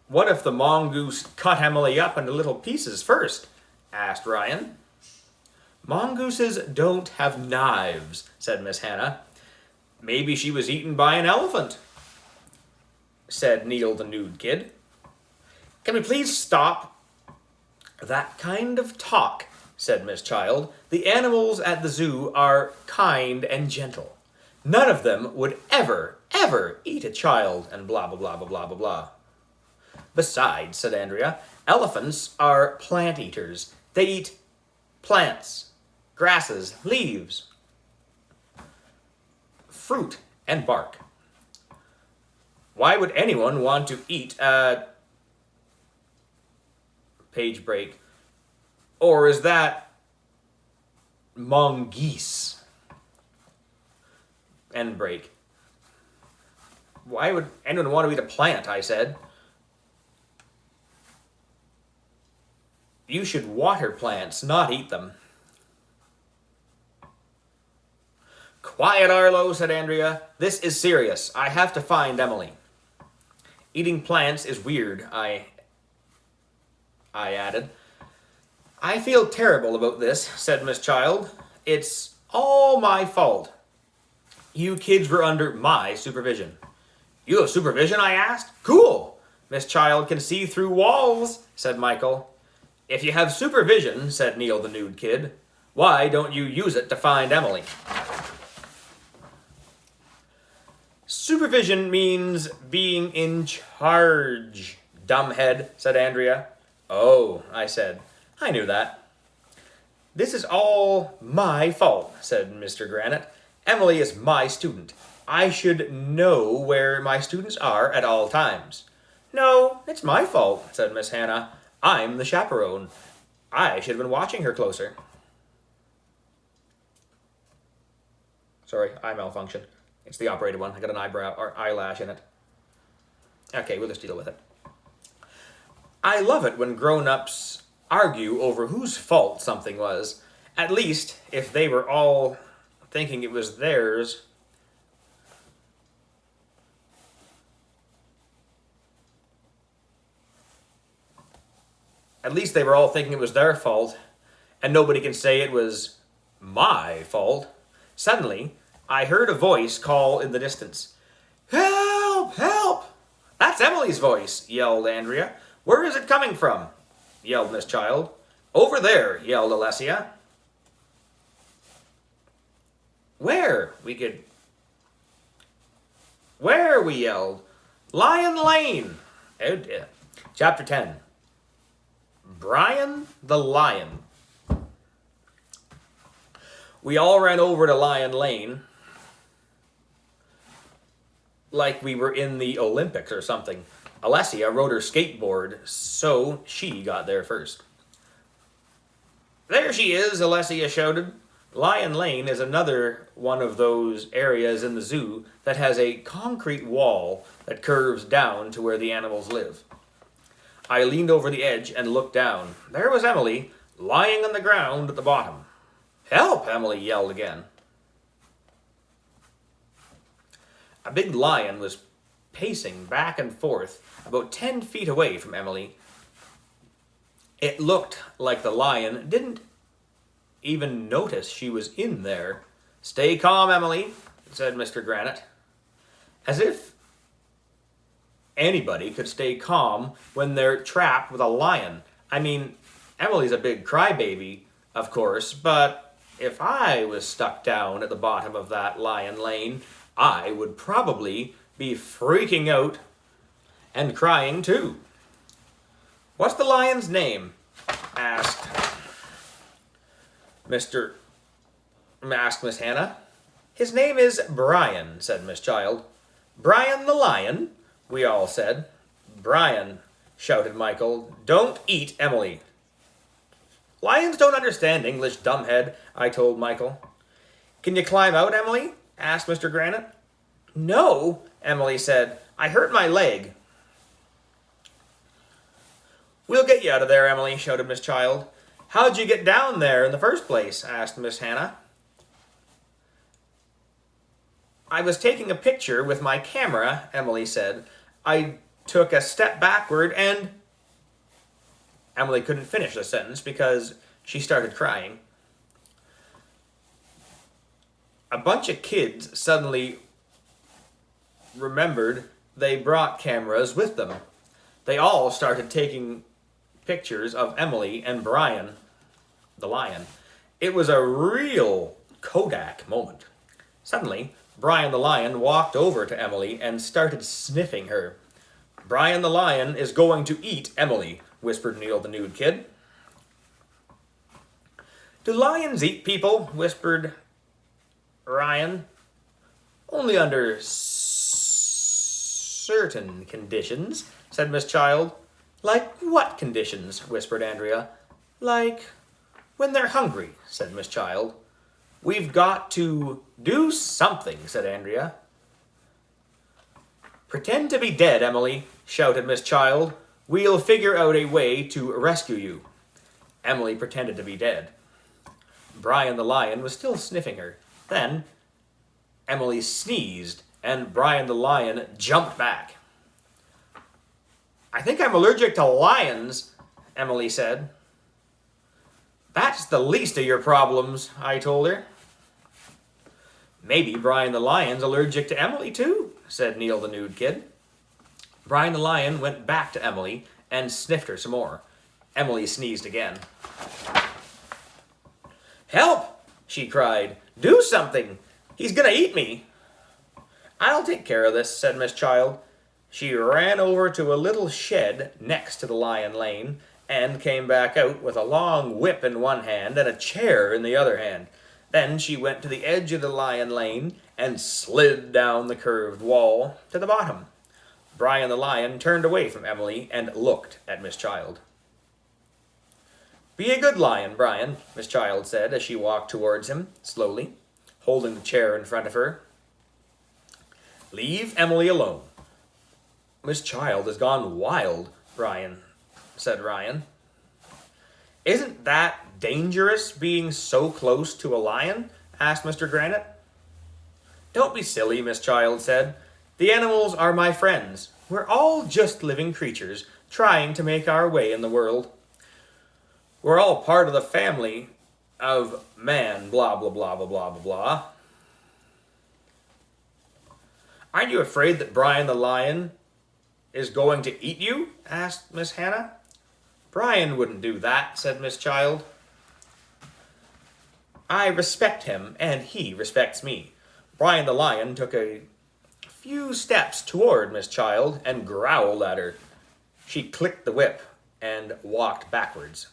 What if the mongoose cut Emily up into little pieces first? Asked Ryan. Mongooses don't have knives, said Miss Hannah. Maybe she was eaten by an elephant, said Neil the Nude Kid. Can we please stop that kind of talk, said Miss Child. The animals at the zoo are kind and gentle. None of them would ever eat a child, and blah, blah, blah, blah, blah, blah, blah. Besides, said Andrea, elephants are plant eaters. They eat plants, grasses, leaves, fruit, and bark. Why would anyone want to eat a page break? Or is that mongoose? End break. Why would anyone want to eat a plant, I said. You should water plants, not eat them. Quiet, Arlo, said Andrea. This is serious. I have to find Emily. Eating plants is weird, I added. I feel terrible about this, said Miss Child. It's all my fault. You kids were under my supervision. You have supervision, I asked. Cool. Miss Child can see through walls, said Michael. If you have supervision, said Neil the Nude Kid, why don't you use it to find Emily? Supervision means being in charge, dumbhead, said Andrea. Oh, I said. I knew that. This is all my fault, said Mr. Granite. Emily is my student. I should know where my students are at all times. No, it's my fault, said Miss Hannah. I'm the chaperone. I should have been watching her closer. Sorry, eye malfunction. It's the operated one. I got an eyebrow or eyelash in it. Okay, we'll just deal with it. I love it when grown-ups argue over whose fault something was. At least, if they were all thinking it was theirs. At least they were all thinking it was their fault, and nobody can say it was my fault. Suddenly, I heard a voice call in the distance. Help! Help! That's Emily's voice, yelled Andrea. Where is it coming from? Yelled Miss Child. Over there, yelled Alessia. Where? Where? We yelled. Lion Lane! Oh dear. Chapter 10. Brian the Lion. We all ran over to Lion Lane like we were in the Olympics or something. Alessia rode her skateboard, so she got there first. There she is, Alessia shouted. Lion Lane is another one of those areas in the zoo that has a concrete wall that curves down to where the animals live. I leaned over the edge and looked down. There was Emily, lying on the ground at the bottom. Help! Emily yelled again. A big lion was pacing back and forth about 10 feet away from Emily. It looked like the lion didn't even notice she was in there. Stay calm, Emily, said Mr. Granite. As if anybody could stay calm when they're trapped with a lion. I mean, Emily's a big crybaby, of course, but if I was stuck down at the bottom of that Lion Lane, I would probably be freaking out and crying too. What's the lion's name? asked Miss Hannah. His name is Brian, said Miss Child. Brian the lion, we all said. Brian, shouted Michael, don't eat Emily. Lions don't understand English, dumbhead, I told Michael. Can you climb out, Emily? asked Mr. Granite. No, Emily said. I hurt my leg. We'll get you out of there, Emily, shouted Miss Child. How'd you get down there in the first place? asked Miss Hannah. I was taking a picture with my camera, Emily said. I took a step backward and... Emily couldn't finish the sentence because she started crying. a bunch of kids suddenly remembered they brought cameras with them. They all started taking pictures of Emily and Brian the lion. It was a real Kodak moment. Suddenly, Brian the lion walked over to Emily and started sniffing her. "Brian the lion is going to eat Emily," whispered Neil the nude kid. "Do lions eat people?" whispered Ryan. "Only under certain conditions," said Miss Child. "Like what conditions?" whispered Andrea. "Like when they're hungry," said Miss Child. "We've got to do something," said Andrea. "Pretend to be dead, Emily," shouted Miss Child. "We'll figure out a way to rescue you." Emily pretended to be dead. Brian the lion was still sniffing her. Then Emily sneezed, and Brian the lion jumped back. "I think I'm allergic to lions," Emily said. "That's the least of your problems," I told her. "Maybe Brian the lion's allergic to Emily too," said Neil the nude kid. Brian the lion went back to Emily and sniffed her some more. Emily sneezed again. "Help!" she cried. "Do something! He's gonna eat me!" "I'll take care of this," said Miss Child. She ran over to a little shed next to the lion lane and came back out with a long whip in one hand and a chair in the other hand. Then she went to the edge of the lion lane and slid down the curved wall to the bottom. Brian the lion turned away from Emily and looked at Miss Child. "Be a good lion, Brian," Miss Child said as she walked towards him, slowly, holding the chair in front of her. "Leave Emily alone." "Miss Child has gone wild," said Ryan. "Isn't that dangerous, being so close to a lion?" asked Mr. Granite. "Don't be silly," Miss Child said. "The animals are my friends. We're all just living creatures, trying to make our way in the world. We're all part of the family of man, blah, blah, blah, blah, blah, blah, blah." "Aren't you afraid that Brian the lion is going to eat you?" asked Miss Hannah. "Brian wouldn't do that," said Miss Child. "I respect him, and he respects me." Brian the lion took a few steps toward Miss Child and growled at her. She clicked the whip and walked backwards.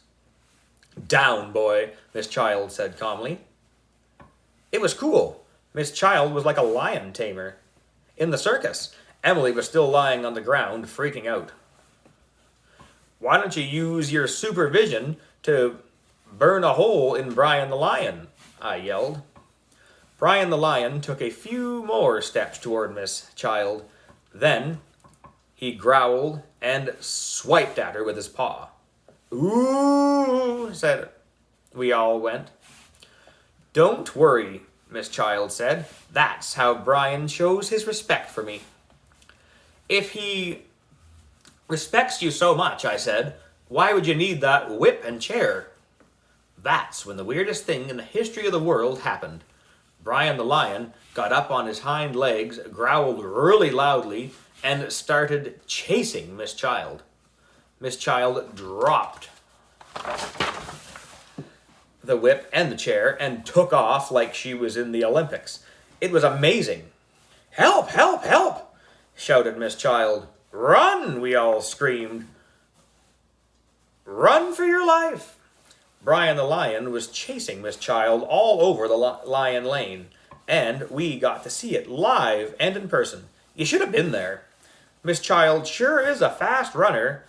"Down, boy," Miss Child said calmly. It was cool. Miss Child was like a lion tamer. In the circus, Emily was still lying on the ground, freaking out. "Why don't you use your supervision to burn a hole in Brian the lion?" I yelled. Brian the lion took a few more steps toward Miss Child. Then he growled and swiped at her with his paw. "Ooh," said we all went. "Don't worry," Miss Child said. "That's how Brian shows his respect for me." "If he respects you so much," I said, "why would you need that whip and chair?" That's when the weirdest thing in the history of the world happened. Brian the lion got up on his hind legs, growled really loudly, and started chasing Miss Child. Miss Child dropped the whip and the chair and took off like she was in the Olympics. It was amazing. "Help, help, help!" shouted Miss Child. "Run!" we all screamed. "Run for your life!" Brian the lion was chasing Miss Child all over the lion lane, and we got to see it live and in person. You should have been there. Miss Child sure is a fast runner.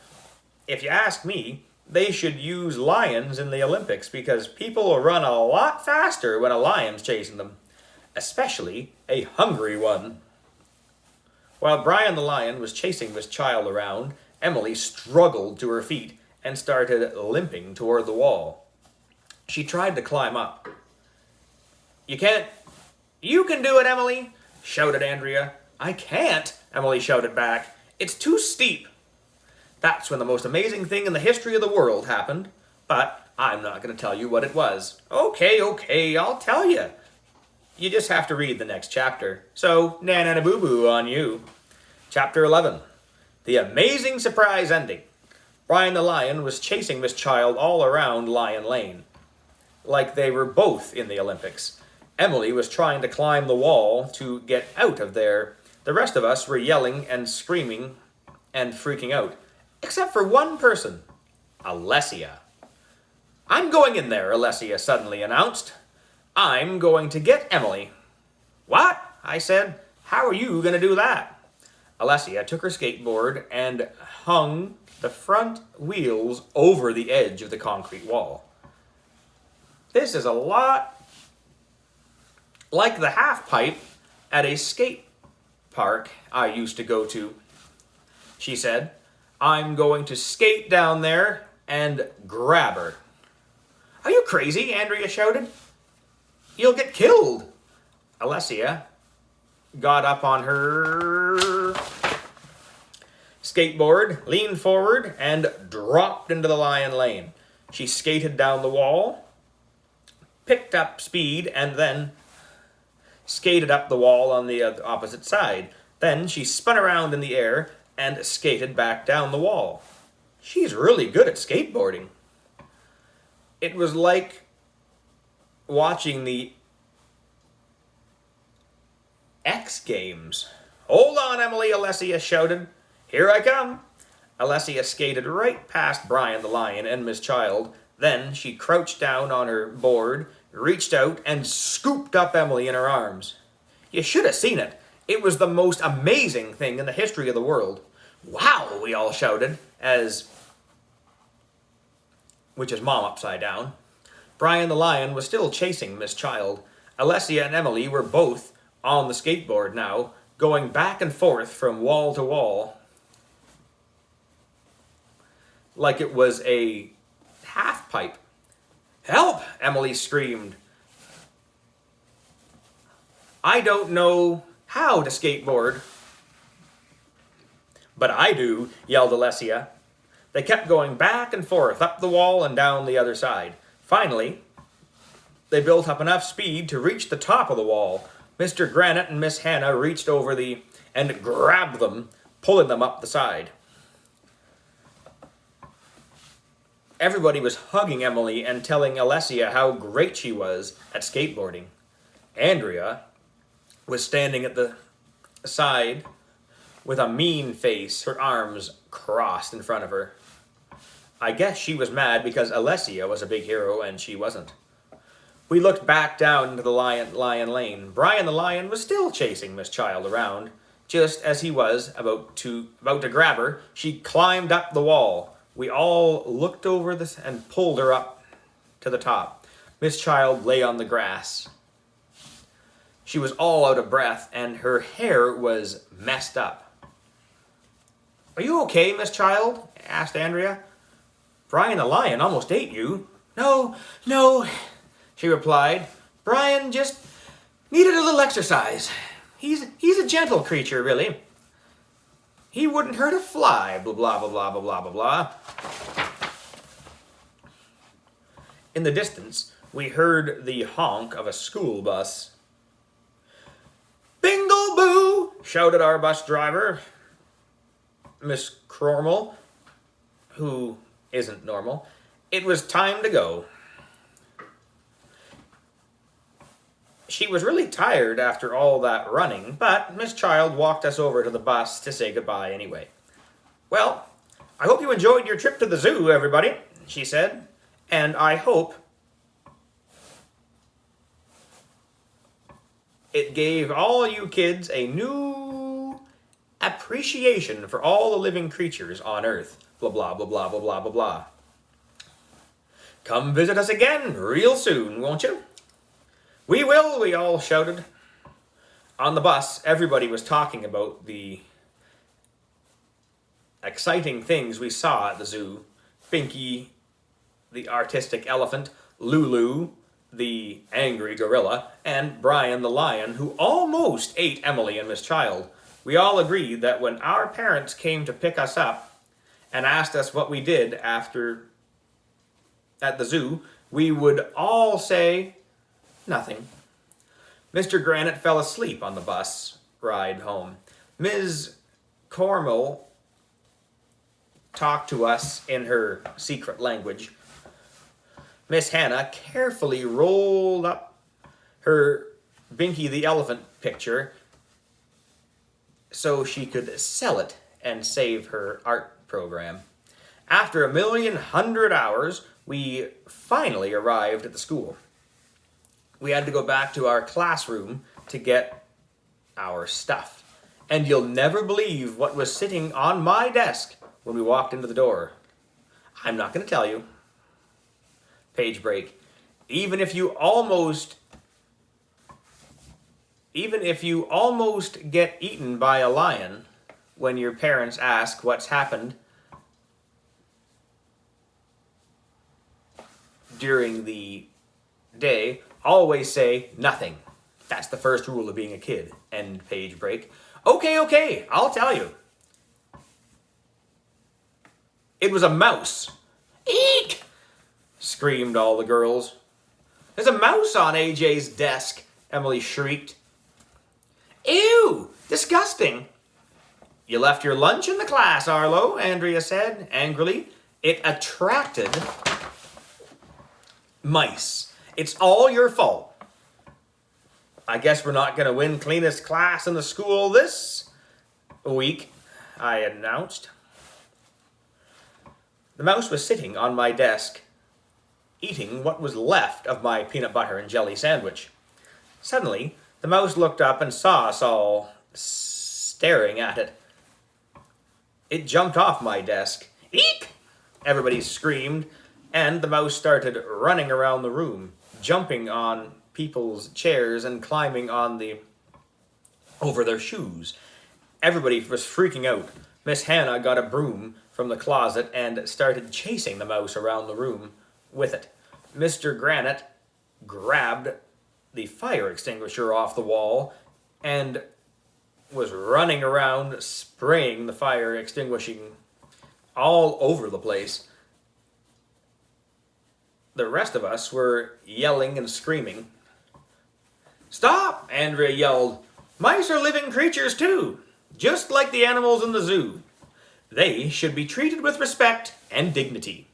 If you ask me, they should use lions in the Olympics because people will run a lot faster when a lion's chasing them, especially a hungry one. While Brian the lion was chasing Miss Child around, Emily struggled to her feet and started limping toward the wall. She tried to climb up. You can do it, Emily," shouted Andrea. "I can't," Emily shouted back. "It's too steep." That's when the most amazing thing in the history of the world happened, but I'm not going to tell you what it was. Okay, I'll tell you," You just have to read the next chapter. So, na-na-na-boo-boo on you. Chapter 11. The Amazing Surprise Ending. Brian the Lion was chasing Miss Child all around Lion Lane, like they were both in the Olympics. Emily was trying to climb the wall to get out of there. The rest of us were yelling and screaming and freaking out, except for one person, Alessia. "I'm going in there," Alessia suddenly announced. "I'm going to get Emily." "What?" I said. "How are you going to do that?" Alessia took her skateboard and hung the front wheels over the edge of the concrete wall. This is a lot like the half pipe at a skate park I used to go to, she said. "I'm going to skate down there and grab her." "Are you crazy?" Andrea shouted. "You'll get killed." Alessia got up on her skateboard, leaned forward, and dropped into the Lion Lane. She skated down the wall, picked up speed, and then skated up the wall on the opposite side. Then she spun around in the air and skated back down the wall. She's really good at skateboarding. It was like watching the X Games. "Hold on, Emily," Alessia shouted. "Here I come." Alessia skated right past Brian the Lion and Miss Child. Then she crouched down on her board, reached out, and scooped up Emily in her arms. You should have seen it. It was the most amazing thing in the history of the world. "Wow," we all shouted, which is Mom upside down. Brian the Lion was still chasing Miss Child. Alessia and Emily were both on the skateboard now, going back and forth from wall to wall, like it was a half pipe. "Help!" Emily screamed. "I don't know how to skateboard." "But I do," yelled Alessia. They kept going back and forth, up the wall and down the other side. Finally, they built up enough speed to reach the top of the wall. Mr. Granite and Miss Hannah reached over and grabbed them, pulling them up the side. Everybody was hugging Emily and telling Alessia how great she was at skateboarding. Andrea was standing at the side with a mean face, her arms crossed in front of her. I guess she was mad because Alessia was a big hero and she wasn't. We looked back down into the Lion Lane. Brian the Lion was still chasing Miss Child around. Just as he was about to grab her, she climbed up the wall. We all looked over this and pulled her up to the top. Miss Child lay on the grass. She was all out of breath and her hair was messed up. "Are you okay, Miss Child?" asked Andrea. "Brian the Lion almost ate you." No, she replied. "Brian just needed a little exercise. He's a gentle creature, really. He wouldn't hurt a fly, blah, blah, blah, blah, blah, blah, blah, blah." In the distance, we heard the honk of a school bus. "Bingle boo!" shouted our bus driver, Miss Crormel, who isn't normal. It was time to go. She was really tired after all that running, but Miss Child walked us over to the bus to say goodbye anyway. "Well, I hope you enjoyed your trip to the zoo, everybody," she said, "and I hope it gave all you kids a new appreciation for all the living creatures on Earth, blah, blah, blah, blah, blah, blah, blah, blah. Come visit us again real soon, won't you?" "We will," we all shouted. On the bus, everybody was talking about the exciting things we saw at the zoo. Binky, the artistic elephant, Lulu, the angry gorilla, and Brian the Lion, who almost ate Emily and Miss Child. We all agreed that when our parents came to pick us up and asked us what we did at the zoo, we would all say nothing. Mr. Granite fell asleep on the bus ride home. Ms. Cormel talked to us in her secret language. Miss Hannah carefully rolled up her Binky the Elephant picture so she could sell it and save her art program. After 1,100,000 hours, we finally arrived at the school. We had to go back to our classroom to get our stuff. And you'll never believe what was sitting on my desk when we walked into the door. I'm not going to tell you. Page break. Even if you almost get eaten by a lion when your parents ask what's happened during the day, always say nothing. That's the first rule of being a kid. End page break. Okay, I'll tell you. It was a mouse. Eek! Screamed all the girls. There's a mouse on AJ's desk, Emily shrieked. Ew! Disgusting! You left your lunch in the class, Arlo, Andrea said angrily. It attracted mice. It's all your fault. I guess we're not going to win cleanest class in the school this week, I announced. The mouse was sitting on my desk, eating what was left of my peanut butter and jelly sandwich. Suddenly, the mouse looked up and saw us all staring at it. It jumped off my desk. Eek! Everybody screamed, and the mouse started running around the room, jumping on people's chairs and climbing over their shoes. Everybody was freaking out. Miss Hannah got a broom from the closet and started chasing the mouse around the room with it. Mr. Granite grabbed the fire extinguisher off the wall and was running around spraying the fire extinguishing all over the place. The rest of us were yelling and screaming. Stop! Andrea yelled. Mice are living creatures too, just like the animals in the zoo. They should be treated with respect and dignity.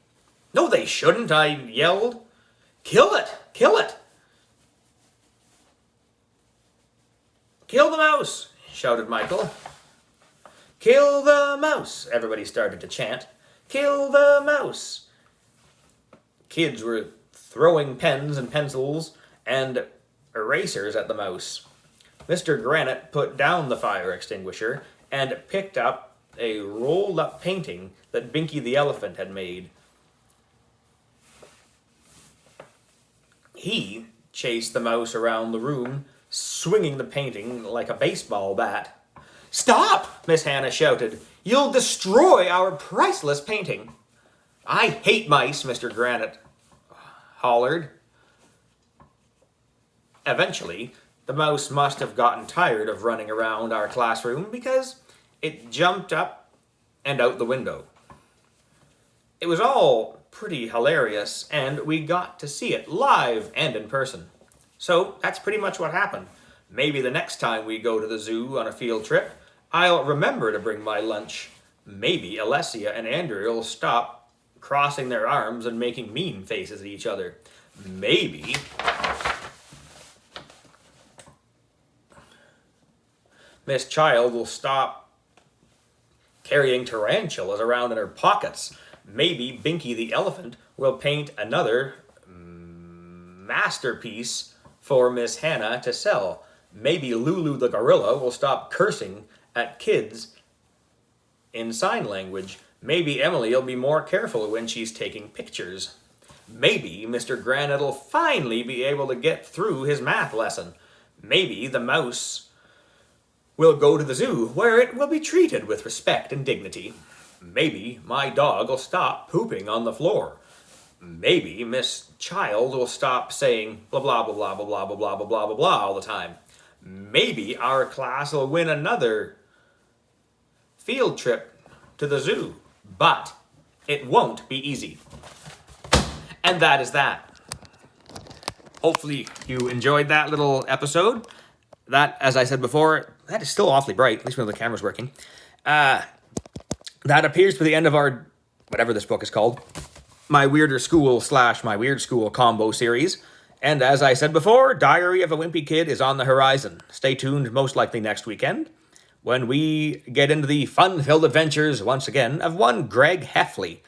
No, they shouldn't, I yelled. Kill it! Kill it! Kill the mouse, shouted Michael. Kill the mouse, everybody started to chant. Kill the mouse. Kids were throwing pens and pencils and erasers at the mouse. Mr. Granite put down the fire extinguisher and picked up a rolled-up painting that Binky the Elephant had made. He chased the mouse around the room, swinging the painting like a baseball bat. Stop! Miss Hannah shouted. You'll destroy our priceless painting. I hate mice, Mr. Granite hollered. Eventually, the mouse must have gotten tired of running around our classroom because it jumped up and out the window. It was all pretty hilarious, and we got to see it live and in person. So that's pretty much what happened. Maybe the next time we go to the zoo on a field trip, I'll remember to bring my lunch. Maybe Alessia and Andrew will stop crossing their arms and making mean faces at each other. Maybe Miss Child will stop carrying tarantulas around in her pockets. Maybe Binky the Elephant will paint another masterpiece for Miss Hannah to sell. Maybe Lulu the Gorilla will stop cursing at kids in sign language. Maybe Emily will be more careful when she's taking pictures. Maybe Mr. Granite will finally be able to get through his math lesson. Maybe the mouse will go to the zoo where it will be treated with respect and dignity. Maybe my dog will stop pooping on the floor. Maybe Miss Child will stop saying blah blah blah blah blah blah blah blah blah blah blah all the time. Maybe our class will win another field trip to the zoo, but it won't be easy. And that is that. Hopefully you enjoyed that little episode. that, as I said before, that is still awfully bright, at least when the camera's working. That appears to be the end of our, whatever this book is called, My Weirder School / My Weird School combo series. And as I said before, Diary of a Wimpy Kid is on the horizon. Stay tuned, most likely next weekend, when we get into the fun-filled adventures, once again, of one Greg Heffley.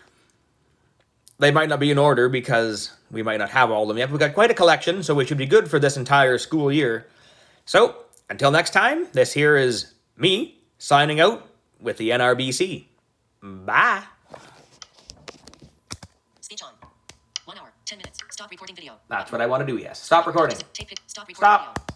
They might not be in order because we might not have all of them yet. We've got quite a collection, so we should be good for this entire school year. So, until next time, this here is me signing out with the NRBC. Bye. Speech on. 1 hour, 10 minutes. Stop recording video. That's what I want to do, yes. Stop recording. Stop recording Stop. video.